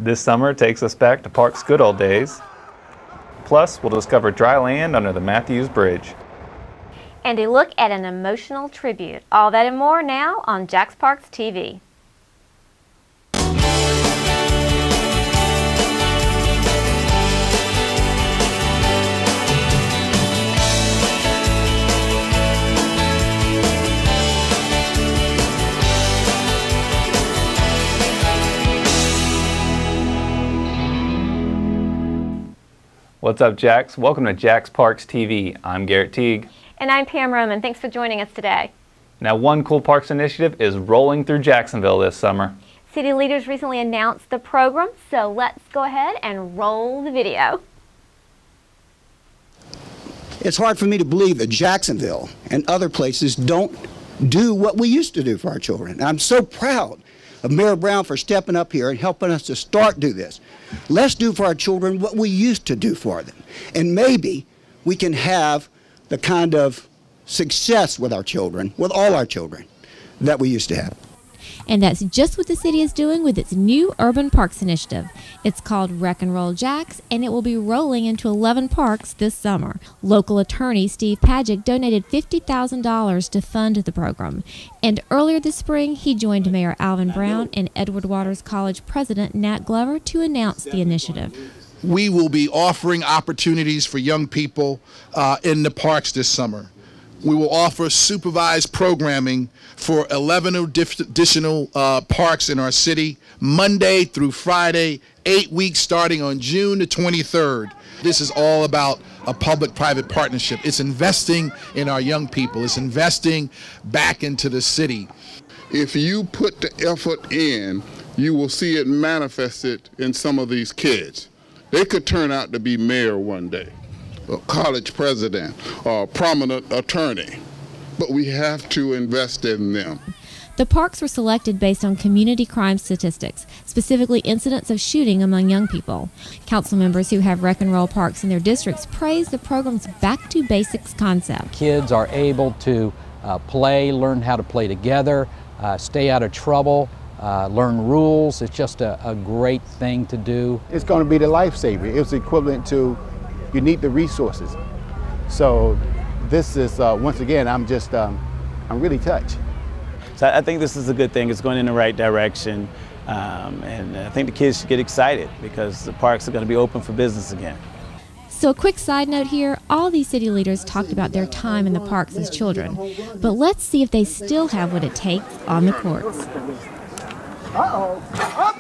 This summer takes us back to Parks' good old days. Plus, we'll discover dry land under the Matthews Bridge. And a look at an emotional tribute. All that and more now on JaxParks TV. What's up, Jax? Welcome to JaxParks TV. I'm Garrett Teague. And I'm Pam Roman. Thanks for joining us today. Now, one cool parks initiative is rolling through Jacksonville this summer. City leaders recently announced the program, so let's go ahead and roll the video. It's hard for me to believe that Jacksonville and other places don't do what we used to do for our children. And I'm so proud of Mayor Brown for stepping up here and helping us to do this. Let's do for our children what we used to do for them. And maybe we can have the kind of success with our children, with all our children, that we used to have. And that's just what the city is doing with its new Urban Parks Initiative. It's called Wreck and Roll Jax, and it will be rolling into 11 parks this summer. Local attorney Steve Pajic donated $50,000 to fund the program. And earlier this spring, he joined Mayor Alvin Brown and Edward Waters College President Nat Glover to announce the initiative. We will be offering opportunities for young people in the parks this summer. We will offer supervised programming for 11 additional parks in our city, Monday through Friday, 8 weeks starting on June the 23rd. This is all about a public-private partnership. It's investing in our young people. It's investing back into the city. If you put the effort in, you will see it manifested in some of these kids. They could turn out to be mayor one day, a college president, or a prominent attorney, but we have to invest in them. The parks were selected based on community crime statistics, specifically incidents of shooting among young people. Council members who have Wreck and Roll parks in their districts praise the program's back to basics concept. Kids are able to play, learn how to play together, stay out of trouble, learn rules. It's just a great thing to do. It's going to be the lifesaver. It's equivalent to you need the resources. So this is, once again, I'm really touched. So I think this is a good thing. It's going in the right direction. And I think the kids should get excited because the parks are going to be open for business again. So a quick side note here, all these city leaders talked about their time in the parks as children. But let's see if they still have what it takes on the courts. Uh-oh. Oh,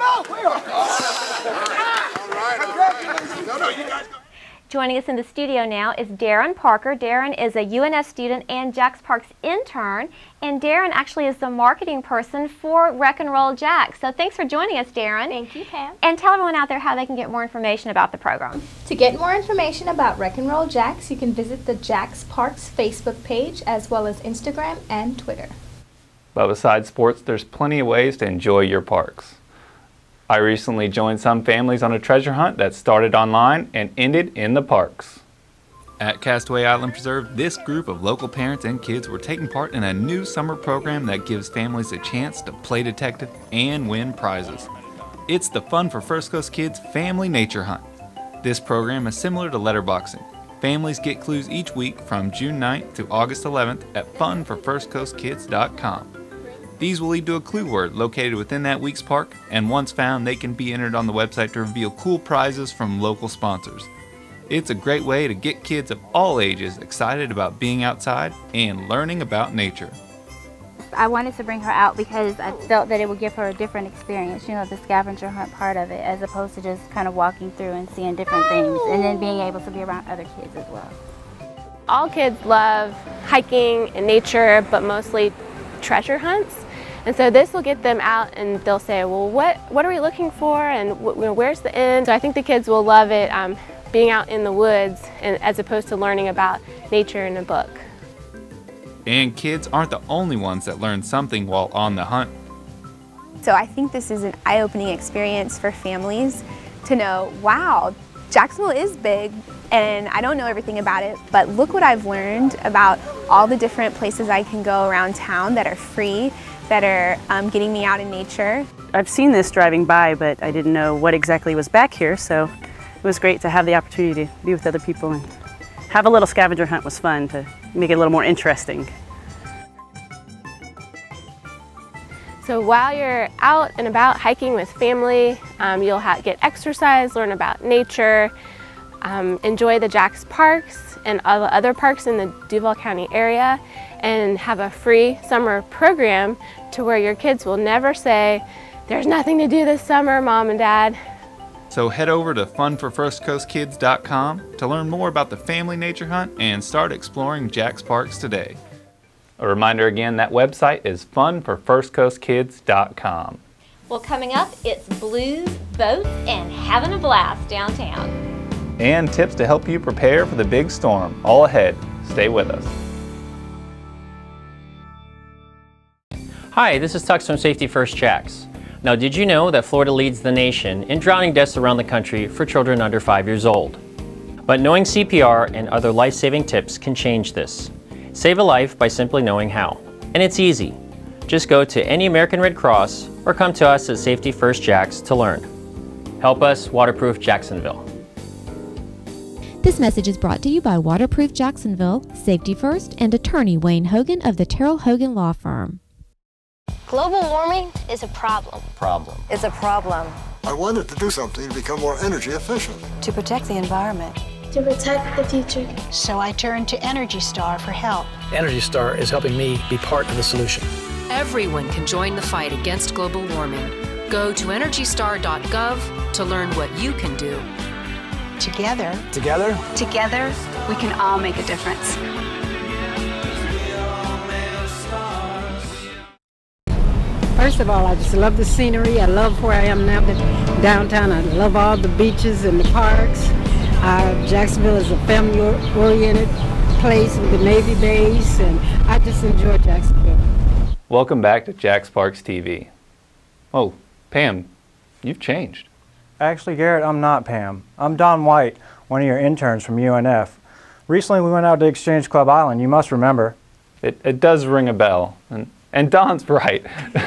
no, you guys go. Joining us in the studio now is Darren Parker. Darren is a UNS student and JaxParks intern, and Darren actually is the marketing person for Wreck and Roll Jax. So thanks for joining us, Darren. Thank you, Pam. And tell everyone out there how they can get more information about the program. To get more information about Wreck and Roll Jax, you can visit the JaxParks Facebook page as well as Instagram and Twitter. But besides sports, there's plenty of ways to enjoy your parks. I recently joined some families on a treasure hunt that started online and ended in the parks. At Castaway Island Preserve, this group of local parents and kids were taking part in a new summer program that gives families a chance to play detective and win prizes. It's the Fun for First Coast Kids Family Nature Hunt. This program is similar to letterboxing. Families get clues each week from June 9th to August 11th at funforfirstcoastkids.com. These will lead to a clue word located within that week's park, and once found, they can be entered on the website to reveal cool prizes from local sponsors. It's a great way to get kids of all ages excited about being outside and learning about nature. I wanted to bring her out because I felt that it would give her a different experience, you know, the scavenger hunt part of it, as opposed to just kind of walking through and seeing different things, and then being able to be around other kids as well. All kids love hiking and nature, but mostly treasure hunts. And so this will get them out and they'll say, well, what are we looking for, and where's the end? So I think the kids will love it, being out in the woods as opposed to learning about nature in a book. And kids aren't the only ones that learn something while on the hunt. So I think this is an eye-opening experience for families to know, wow, Jacksonville is big and I don't know everything about it, but look what I've learned about all the different places I can go around town that are free, that are getting me out in nature. I've seen this driving by, but I didn't know what exactly was back here, so it was great to have the opportunity to be with other people and have a little scavenger hunt. Was fun to make it a little more interesting. So while you're out and about hiking with family, you'll get exercise, learn about nature, enjoy the JaxParks and all the other parks in the Duval County area, and have a free summer program to where your kids will never say, "There's nothing to do this summer, Mom and Dad." So head over to funforfirstcoastkids.com to learn more about the family nature hunt and start exploring JaxParks today. A reminder again, that website is funforfirstcoastkids.com. Well, coming up, it's blues, boats, and having a blast downtown. And tips to help you prepare for the big storm, all ahead. Stay with us. Hi, this is Tux from Safety First Jax. Now, did you know that Florida leads the nation in drowning deaths around the country for children under 5 years old? But knowing CPR and other life-saving tips can change this. Save a life by simply knowing how. And it's easy. Just go to any American Red Cross or come to us at Safety First Jax to learn. Help us waterproof Jacksonville. This message is brought to you by Waterproof Jacksonville, Safety First, and attorney Wayne Hogan of the Terrell Hogan Law Firm. Global warming is a problem. It's a problem. I wanted to do something to become more energy efficient. To protect the environment. To protect the future. So I turned to Energy Star for help. Energy Star is helping me be part of the solution. Everyone can join the fight against global warming. Go to EnergyStar.gov to learn what you can do. Together, we can all make a difference. First of all, I just love the scenery. I love where I am now, downtown. I love all the beaches and the parks. Jacksonville is a family-oriented place with the Navy base, and I just enjoy Jacksonville. Welcome back to JaxParks TV. Oh, Pam, you've changed. Actually, Garrett, I'm not Pam. I'm Don White, one of your interns from UNF. Recently, we went out to Exchange Club Island. You must remember. It does ring a bell. And Don's right.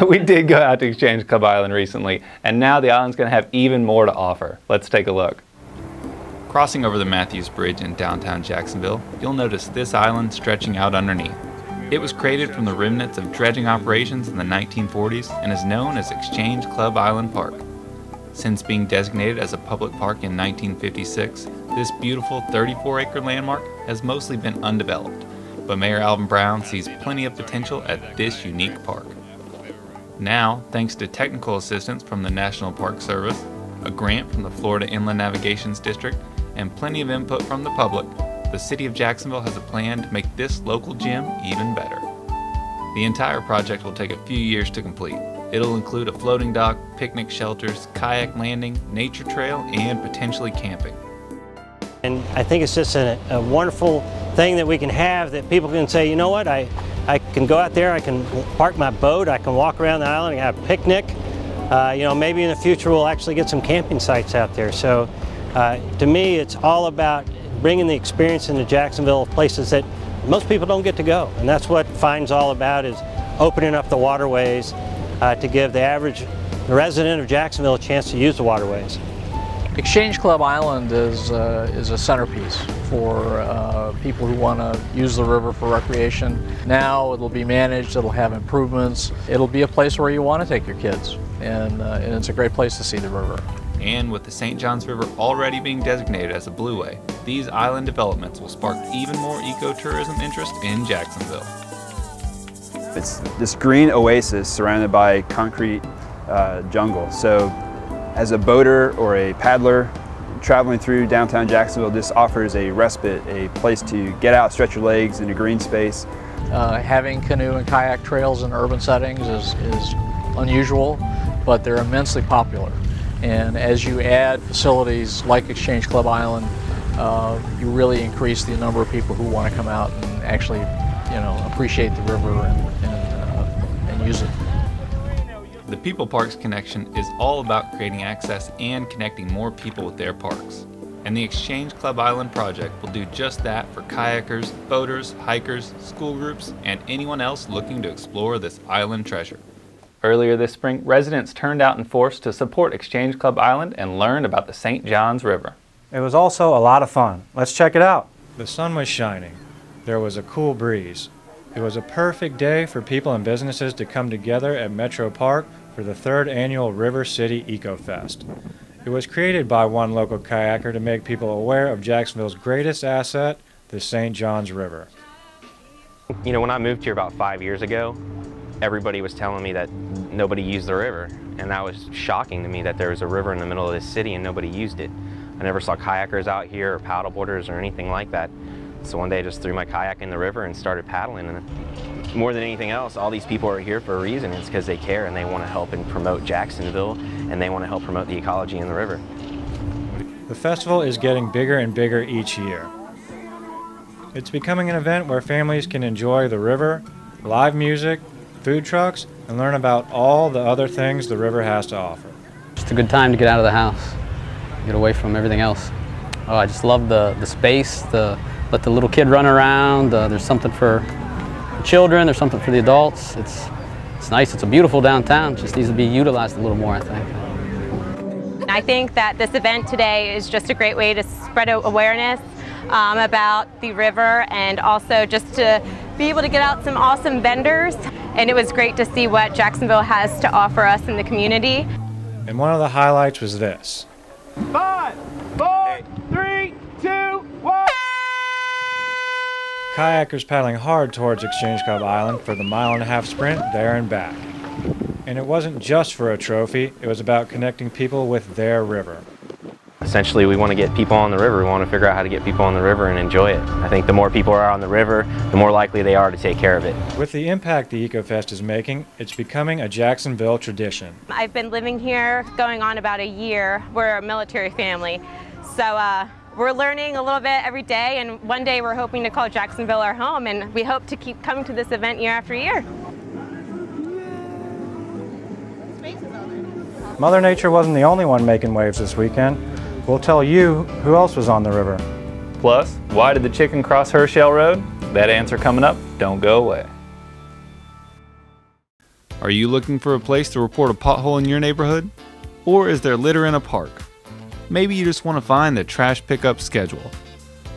We did go out to Exchange Club Island recently, and now the island's going to have even more to offer. Let's take a look. Crossing over the Matthews Bridge in downtown Jacksonville, you'll notice this island stretching out underneath. It was created from the remnants of dredging operations in the 1940s and is known as Exchange Club Island Park. Since being designated as a public park in 1956, this beautiful 34-acre landmark has mostly been undeveloped, but Mayor Alvin Brown sees plenty of potential at this unique park. Now, thanks to technical assistance from the National Park Service, a grant from the Florida Inland Navigations District, and plenty of input from the public, the City of Jacksonville has a plan to make this local gym even better. The entire project will take a few years to complete. It'll include a floating dock, picnic shelters, kayak landing, nature trail, and potentially camping. And I think it's just a wonderful thing that we can have, that people can say, you know what, I can go out there, I can park my boat, I can walk around the island and have a picnic. You know, maybe in the future we'll actually get some camping sites out there. So to me, it's all about bringing the experience into Jacksonville, places that most people don't get to go. And that's what FINE's all about, is opening up the waterways to give the average resident of Jacksonville a chance to use the waterways. Exchange Club Island is a centerpiece for people who want to use the river for recreation. Now it'll be managed, it'll have improvements, it'll be a place where you want to take your kids, and it's a great place to see the river. And with the St. Johns River already being designated as a blueway, these island developments will spark even more ecotourism interest in Jacksonville. It's this green oasis surrounded by concrete jungle. So as a boater or a paddler traveling through downtown Jacksonville, this offers a respite, a place to get out, stretch your legs in a green space. Having canoe and kayak trails in urban settings is unusual, but they're immensely popular. And as you add facilities like Exchange Club Island, you really increase the number of people who want to come out and actually, you know, appreciate the river and use it. The People Parks Connection is all about creating access and connecting more people with their parks. And the Exchange Club Island project will do just that for kayakers, boaters, hikers, school groups, and anyone else looking to explore this island treasure. Earlier this spring, residents turned out in force to support Exchange Club Island and learn about the St. Johns River. It was also a lot of fun. Let's check it out. The sun was shining. There was a cool breeze. It was a perfect day for people and businesses to come together at Metro Park for the 3rd annual River City Eco Fest. It was created by one local kayaker to make people aware of Jacksonville's greatest asset, the St. Johns River. You know, when I moved here about 5 years ago, everybody was telling me that nobody used the river, and that was shocking to me that there was a river in the middle of this city and nobody used it. I never saw kayakers out here or paddleboarders or anything like that. So one day I just threw my kayak in the river and started paddling, and more than anything else, all these people are here for a reason. It's because they care and they want to help and promote Jacksonville, and they want to help promote the ecology in the river. The festival is getting bigger and bigger each year. It's becoming an event where families can enjoy the river, live music, food trucks, and learn about all the other things the river has to offer. Just a good time to get out of the house, get away from everything else. Oh, I just love the space, let the little kid run around. There's something for the children, there's something for the adults. It's nice, it's a beautiful downtown, it just needs to be utilized a little more, I think. I think that this event today is just a great way to spread awareness about the river, and also just to be able to get out some awesome vendors. And it was great to see what Jacksonville has to offer us in the community. And one of the highlights was this. 5, 4, 3, 2, 1. Kayakers paddling hard towards Exchange Club Island for the 1.5-mile sprint there and back. And it wasn't just for a trophy, it was about connecting people with their river. Essentially, we want to get people on the river. We want to figure out how to get people on the river and enjoy it. I think the more people are on the river, the more likely they are to take care of it. With the impact the EcoFest is making, it's becoming a Jacksonville tradition. I've been living here going on about a year. We're a military family. So we're learning a little bit every day, and one day we're hoping to call Jacksonville our home, and we hope to keep coming to this event year after year. Mother Nature wasn't the only one making waves this weekend. We'll tell you who else was on the river. Plus, why did the chicken cross Herschel Road? That answer coming up. Don't go away. Are you looking for a place to report a pothole in your neighborhood? Or is there litter in a park? Maybe you just want to find the trash pickup schedule.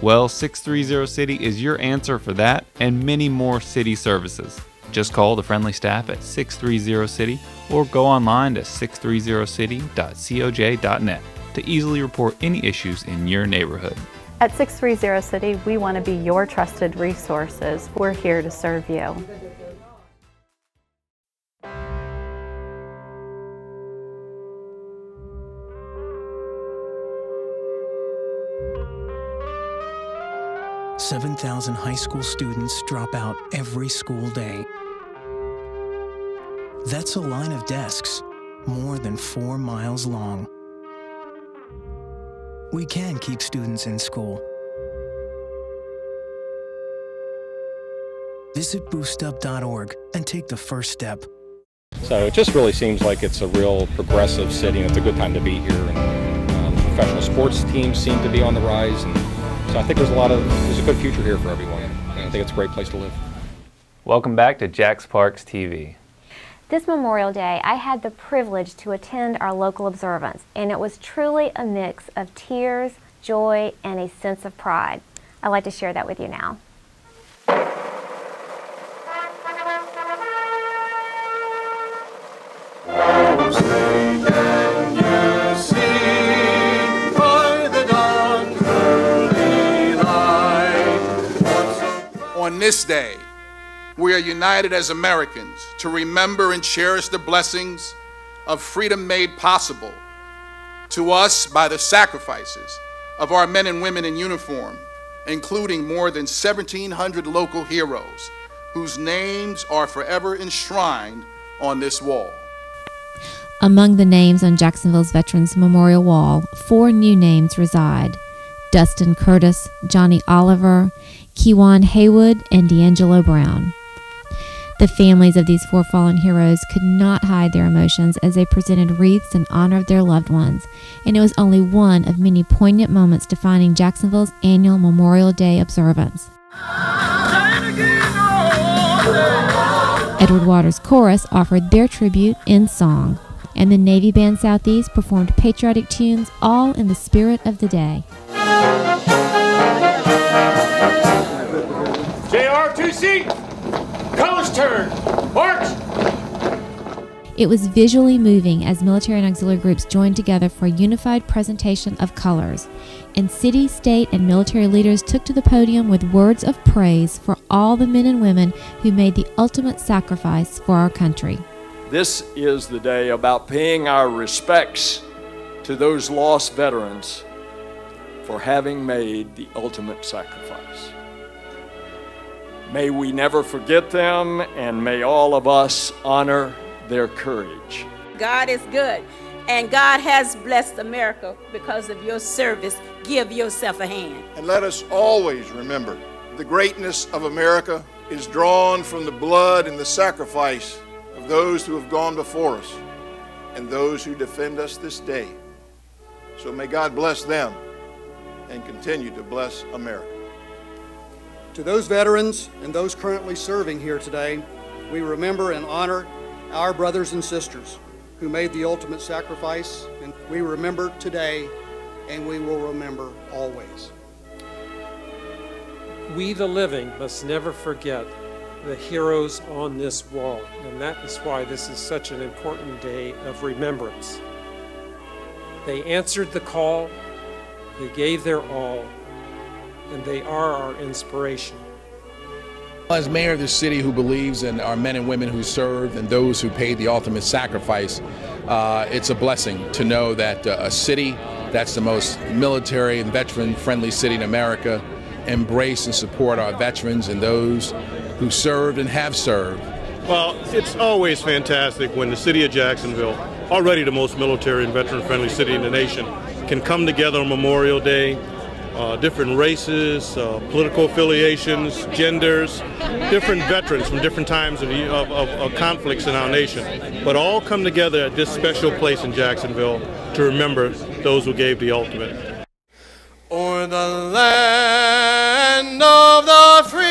Well, 630 City is your answer for that and many more city services. Just call the friendly staff at 630 City or go online to 630city.coj.net to easily report any issues in your neighborhood. At 630 City, we want to be your trusted resources. We're here to serve you. $7,000 high school students drop out every school day. That's a line of desks more than 4 miles long. We can keep students in school. Visit boostup.org and take the first step. So it just really seems like it's a real progressive city, and it's a good time to be here. And professional sports teams seem to be on the rise, and so I think there's a good future here for everyone. And I think it's a great place to live. Welcome back to JaxParks TV. This Memorial Day, I had the privilege to attend our local observance, and it was truly a mix of tears, joy, and a sense of pride. I'd like to share that with you now. On this day, we are united as Americans to remember and cherish the blessings of freedom made possible to us by the sacrifices of our men and women in uniform, including more than 1,700 local heroes whose names are forever enshrined on this wall. Among the names on Jacksonville's Veterans Memorial Wall, 4 new names reside: Dustin Curtis, Johnny Oliver, Kewan Haywood, and D'Angelo Brown. The families of these 4 fallen heroes could not hide their emotions as they presented wreaths in honor of their loved ones, and it was only one of many poignant moments defining Jacksonville's annual Memorial Day observance. Edward Waters Chorus offered their tribute in song, and the Navy Band Southeast performed patriotic tunes, all in the spirit of the day. JR2C, colors turn, march! It was visually moving as military and auxiliary groups joined together for a unified presentation of colors, and city, state, and military leaders took to the podium with words of praise for all the men and women who made the ultimate sacrifice for our country. This is the day about paying our respects to those lost veterans for having made the ultimate sacrifice. May we never forget them, and may all of us honor their courage. God is good, and God has blessed America because of your service. Give yourself a hand. And let us always remember the greatness of America is drawn from the blood and the sacrifice of those who have gone before us and those who defend us this day. So may God bless them and continue to bless America. To those veterans and those currently serving here today, we remember and honor our brothers and sisters who made the ultimate sacrifice, and we remember today and we will remember always. We the living must never forget the heroes on this wall, and that is why this is such an important day of remembrance. They answered the call, they gave their all, and they are our inspiration. As mayor of the city who believes in our men and women who served and those who paid the ultimate sacrifice, it's a blessing to know that a city that's the most military and veteran-friendly city in America embrace and support our veterans and those who served and have served. Well, it's always fantastic when the city of Jacksonville, already the most military and veteran-friendly city in the nation, can come together on Memorial Day. Different races, political affiliations, genders, different veterans from different times of conflicts in our nation, but all come together at this special place in Jacksonville to remember those who gave the ultimate. O'er the land of the free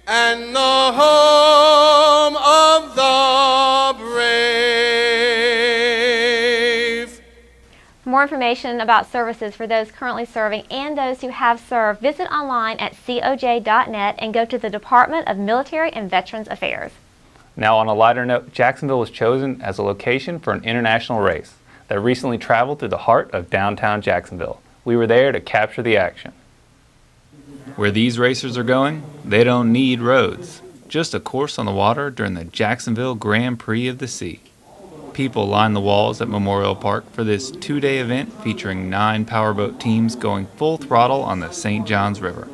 and the home of the brave. For more information about services for those currently serving and those who have served, visit online at coj.net and go to the Department of Military and Veterans Affairs. Now, on a lighter note, Jacksonville was chosen as a location for an international race that recently traveled through the heart of downtown Jacksonville. We were there to capture the action. Where these racers are going, they don't need roads, just a course on the water during the Jacksonville Grand Prix of the Sea. People lined the walls at Memorial Park for this two-day event featuring 9 powerboat teams going full throttle on the St. Johns River.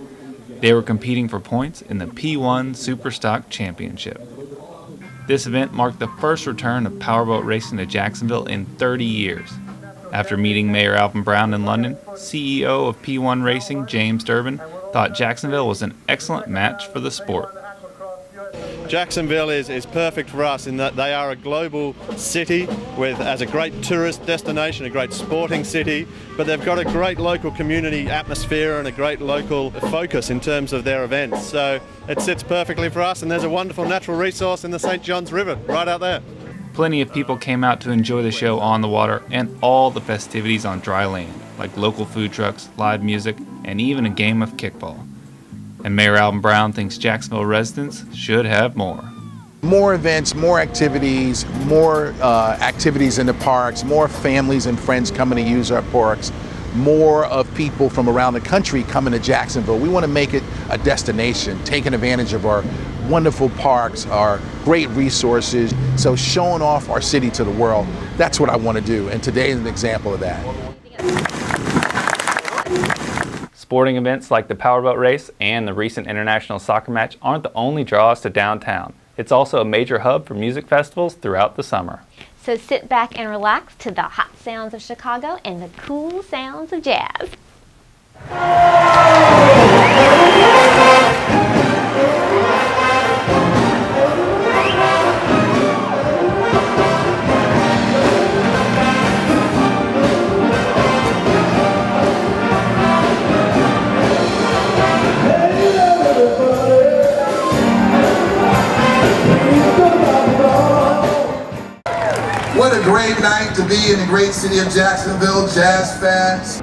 They were competing for points in the P1 Superstock Championship. This event marked the first return of powerboat racing to Jacksonville in 30 years. After meeting Mayor Alvin Brown in London, CEO of P1 Racing, James Durbin, thought Jacksonville was an excellent match for the sport. Jacksonville is perfect for us in that they are a global city as a great tourist destination, a great sporting city, but they've got a great local community atmosphere and a great local focus in terms of their events. So it sits perfectly for us, and there's a wonderful natural resource in the St. Johns River right out there. Plenty of people came out to enjoy the show on the water and all the festivities on dry land, like local food trucks, live music, and even a game of kickball. And Mayor Alvin Brown thinks Jacksonville residents should have more. More events, more activities, more activities in the parks, more families and friends coming to use our parks, more of people from around the country coming to Jacksonville. We want to make it a destination, taking advantage of our wonderful parks, our great resources, so showing off our city to the world. That's what I want to do, and today is an example of that. Sporting events like the powerboat race and the recent international soccer match aren't the only draws to downtown. It's also a major hub for music festivals throughout the summer. So sit back and relax to the hot sounds of Chicago and the cool sounds of jazz. great night to be in the great city of Jacksonville, Jazz fans.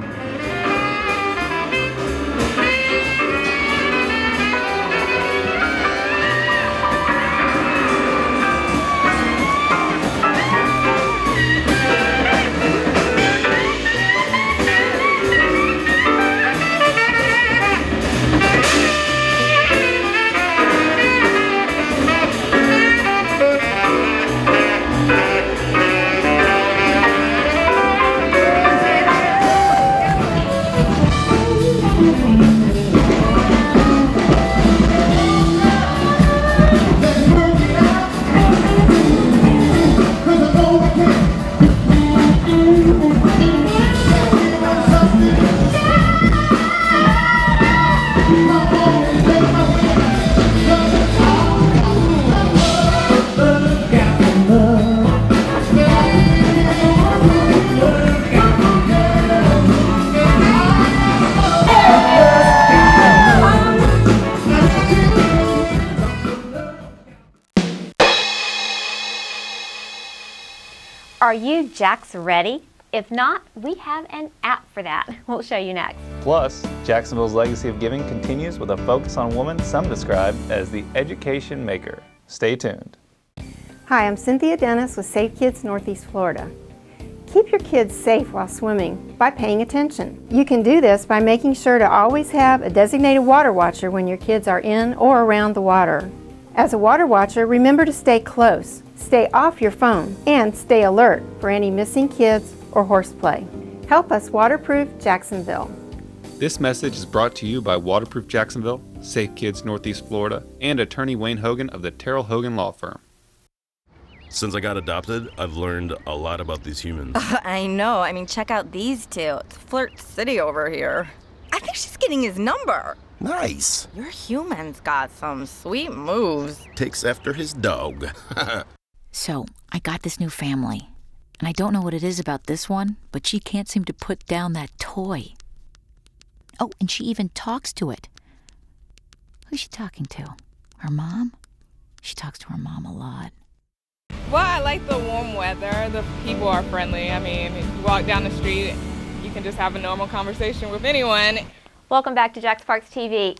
Are you Jax ready? If not, we have an app for that. We'll show you next. Plus, Jacksonville's legacy of giving continues with a focus on women some describe as the education maker. Stay tuned. Hi, I'm Cynthia Dennis with Safe Kids Northeast Florida. Keep your kids safe while swimming by paying attention. You can do this by making sure to always have a designated water watcher when your kids are in or around the water. As a water watcher, remember to stay close, stay off your phone, and stay alert for any missing kids or horseplay. Help us waterproof Jacksonville. This message is brought to you by Waterproof Jacksonville, Safe Kids Northeast Florida, and attorney Wayne Hogan of the Terrell Hogan Law Firm. Since I got adopted, I've learned a lot about these humans. I know. I mean, check out these two. It's Flirt City over here. I think she's getting his number. Nice. Your human's got some sweet moves. Takes after his dog. So, I got this new family. And I don't know what it is about this one, but she can't seem to put down that toy. Oh, and she even talks to it. Who's she talking to? Her mom? She talks to her mom a lot. Well, I like the warm weather. The people are friendly. I mean, if you walk down the street, you can just have a normal conversation with anyone. Welcome back to JaxParks TV.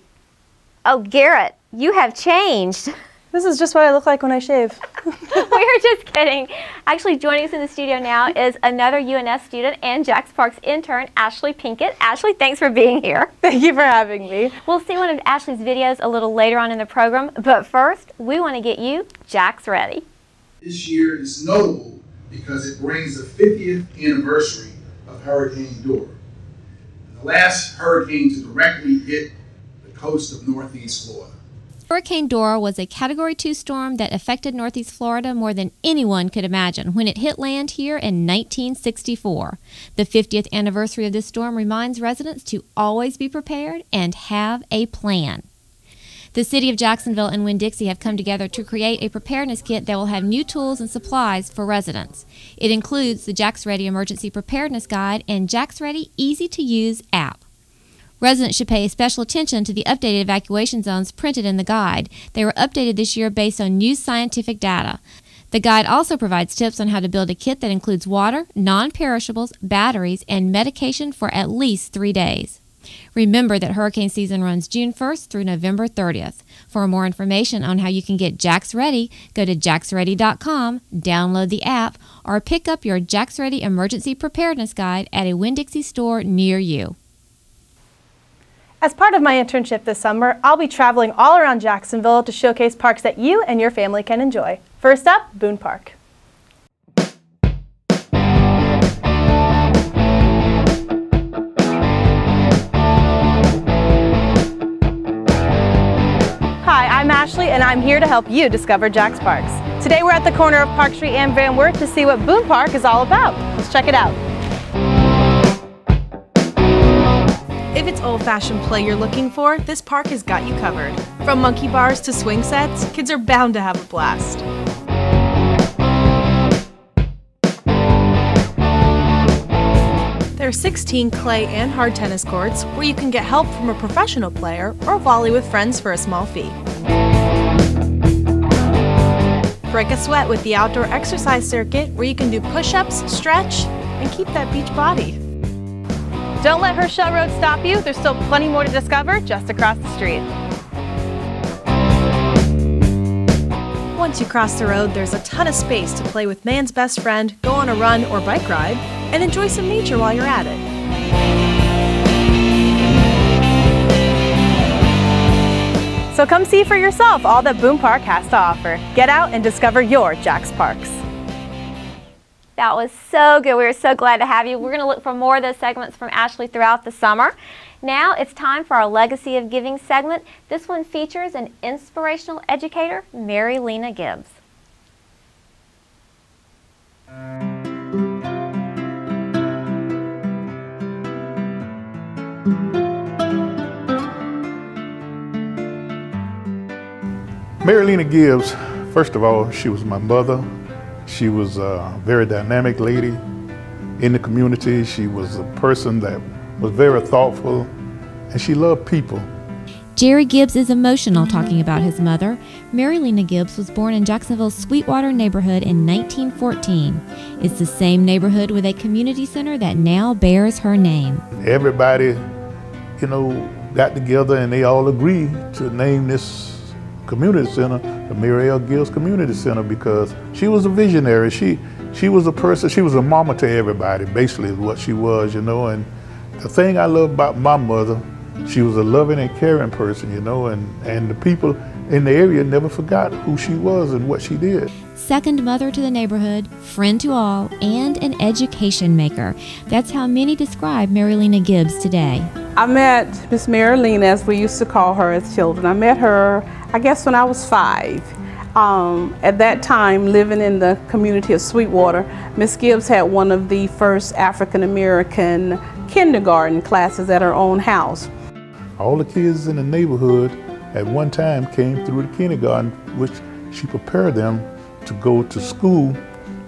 Oh, Garrett, you have changed. This is just what I look like when I shave. We're just kidding. Actually, joining us in the studio now is another UNS student and JaxParks intern, Ashley Pinkett. Ashley, thanks for being here. Thank you for having me. We'll see one of Ashley's videos a little later on in the program, but first, we want to get you Jax ready. This year is notable because it brings the 50th anniversary of Hurricane Dora, the last hurricane to directly hit the coast of Northeast Florida. Hurricane Dora was a Category 2 storm that affected Northeast Florida more than anyone could imagine when it hit land here in 1964. The 50th anniversary of this storm reminds residents to always be prepared and have a plan. The City of Jacksonville and Winn-Dixie have come together to create a preparedness kit that will have new tools and supplies for residents. It includes the Jax Ready Emergency Preparedness Guide and Jax Ready Easy-to-Use app. Residents should pay special attention to the updated evacuation zones printed in the guide. They were updated this year based on new scientific data. The guide also provides tips on how to build a kit that includes water, non-perishables, batteries, and medication for at least 3 days. Remember that hurricane season runs June 1st through November 30th. For more information on how you can get Jax Ready, go to jaxready.com, download the app, or pick up your Jax Ready Emergency Preparedness Guide at a Winn-Dixie store near you. As part of my internship this summer, I'll be traveling all around Jacksonville to showcase parks that you and your family can enjoy. First up, Boone Park. Hi, I'm Ashley, and I'm here to help you discover JaxParks. Today we're at the corner of Park Street and Van Wert to see what Boone Park is all about. Let's check it out. If it's old-fashioned play you're looking for, this park has got you covered. From monkey bars to swing sets, kids are bound to have a blast. There are 16 clay and hard tennis courts where you can get help from a professional player or volley with friends for a small fee. Break a sweat with the outdoor exercise circuit where you can do push-ups, stretch, and keep that beach body. Don't let her show road stop you. There's still plenty more to discover just across the street. Once you cross the road, there's a ton of space to play with man's best friend, go on a run or bike ride, and enjoy some nature while you're at it. So come see for yourself all that Boone Park has to offer. Get out and discover your JaxParks. That was so good. We were so glad to have you. We're going to look for more of those segments from Ashley throughout the summer. Now it's time for our Legacy of Giving segment. This one features an inspirational educator, Mary Lena Gibbs. Mary Lena Gibbs, first of all, she was my mother. She was a very dynamic lady in the community. She was a person that was very thoughtful, and she loved people. Jerry Gibbs is emotional talking about his mother. Mary Lena Gibbs was born in Jacksonville's Sweetwater neighborhood in 1914. It's the same neighborhood with a community center that now bears her name. Everybody, you know, got together and they all agreed to name this community center the Mary L. Gibbs Community Center because she was a visionary. She was a person, she was a mama to everybody, basically is what she was, you know. And the thing I love about my mother, she was a loving and caring person, you know, and the people in the area never forgot who she was and what she did. Second mother to the neighborhood, friend to all, and an education maker. That's how many describe Mary Lena Gibbs today. I met Miss Mary Lena, as we used to call her as children. I met her, I guess, when I was 5. At that time, living in the community of Sweetwater, Miss Gibbs had one of the first African-American kindergarten classes at her own house. All the kids in the neighborhood at one time came through the kindergarten, which she prepared them to go to school.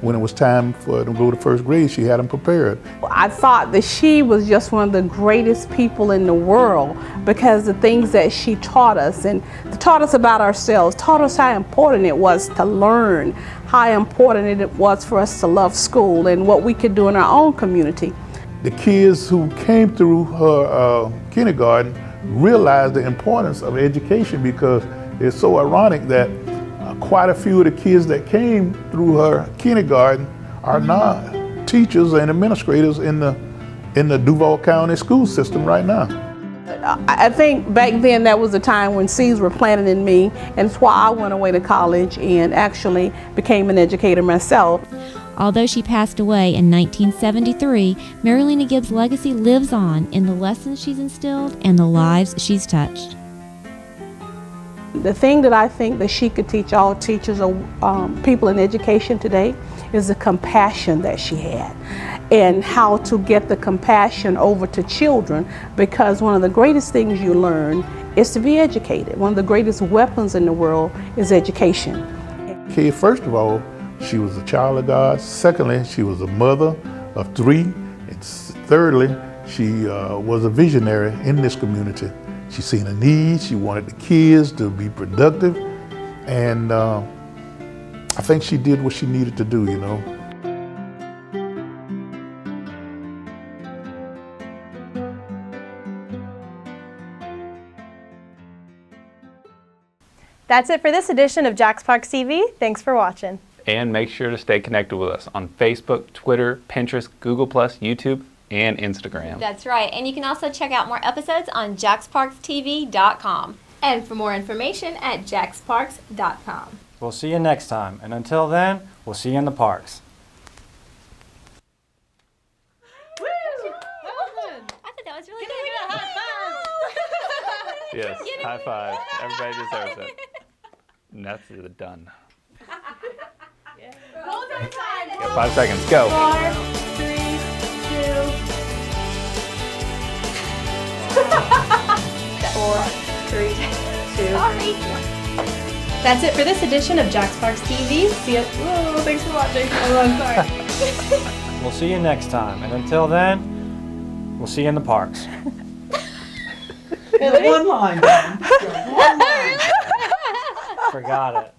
When it was time for them to go to first grade, she had them prepared. I thought that she was just one of the greatest people in the world because the things that she taught us, and taught us about ourselves, taught us how important it was to learn, how important it was for us to love school and what we could do in our own community. The kids who came through her kindergarten realized the importance of education because it's so ironic that quite a few of the kids that came through her kindergarten are now teachers and administrators in the Duval County school system right now. I think back then that was a time when seeds were planted in me, and it's why I went away to college and actually became an educator myself. Although she passed away in 1973, Mary Lena Gibbs' legacy lives on in the lessons she's instilled and the lives she's touched. The thing that I think that she could teach all teachers or people in education today is the compassion that she had and how to get the compassion over to children, because one of the greatest things you learn is to be educated. One of the greatest weapons in the world is education. Okay, first of all, she was a child of God. Secondly, she was a mother of 3. And thirdly, she was a visionary in this community. She seen a need, she wanted the kids to be productive, and I think she did what she needed to do, you know. That's it for this edition of JaxParks TV. Thanks for watching. And make sure to stay connected with us on Facebook, Twitter, Pinterest, Google+, YouTube, and Instagram. That's right. And you can also check out more episodes on JaxParksTV.com. And for more information at JaxParks.com. We'll see you next time. And until then, we'll see you in the parks. Woo! I thought that was really good. Yes, high five. Everybody deserves it. And that's done. You got 5 seconds. Go. 4, 3, 2. Sorry. That's it for this edition of JaxParks TV. See you. Whoa, thanks for watching. Oh, I'm sorry. We'll see you next time. And until then, we'll see you in the parks. One line. One line. Forgot it.